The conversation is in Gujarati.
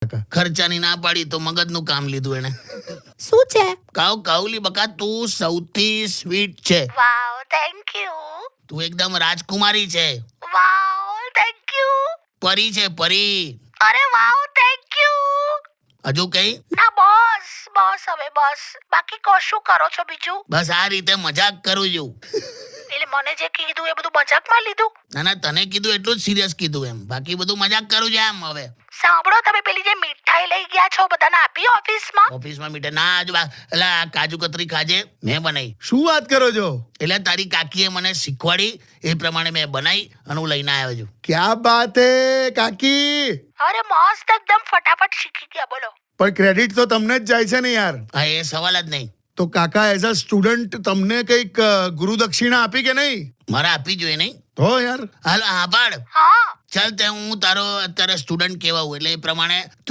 ખર્ચાની ના પાડી તો મગજનું કામ લીધું એને. શું છે? કાઉલી બકા, તું સૌથી સ્વીટ છે. વાવ, થેન્ક યુ. તું એકદમ રાજકુમારી છે. વાવ, થેન્ક યુ. પરી છે, પરી. અરે વાવ, થેન્ક યુ. હજુ કઈ? ના બસ હવે બસ. બાકી કશું કરો છો બીજું? બસ આ રીતે મજાક કરું છું. એટલે મને જે કીધું એ બધું મજાકમાં લીધું? ના તને કીધું એટલું જ સિરિયસ કીધું એમ. બાકી બધું મજાક કરું છું એમ. હવે સાંભળો, તમે પેલી જે મીઠાઈ લઈ ગયા છો બધાને આપી ઓફિસમાં? ઓફિસમાં મીઠે ના એટલે આ કાજુ કતરી ખાજે, મેં બનાવી. શું વાત કરો છો? એટલે તારી કાકીએ મને શીખવાડી એ પ્રમાણે મેં બનાવી અને હું લઈને આવ્યો છું. ક્યાં બાત હે કાકી. અરે મસ્ત, એકદમ ફટાફટ શીખી ગયા. બોલો. પણ ક્રેડિટ તો તમને જ જાય છે ને યાર. હા, એ સવાલ જ નહીં. તો કાકા એઝ અ સ્ટુડન્ટ તમને કંઈક ગુરુ દક્ષિણા આપી કે નહીં? મારે આપવી જોઈએ નહીં? તો યાર હાલ આભાર. હા. ચાલ તે હું તારો અત્યારે સ્ટુડન્ટ કહેવાઉં એટલે એ પ્રમાણે તું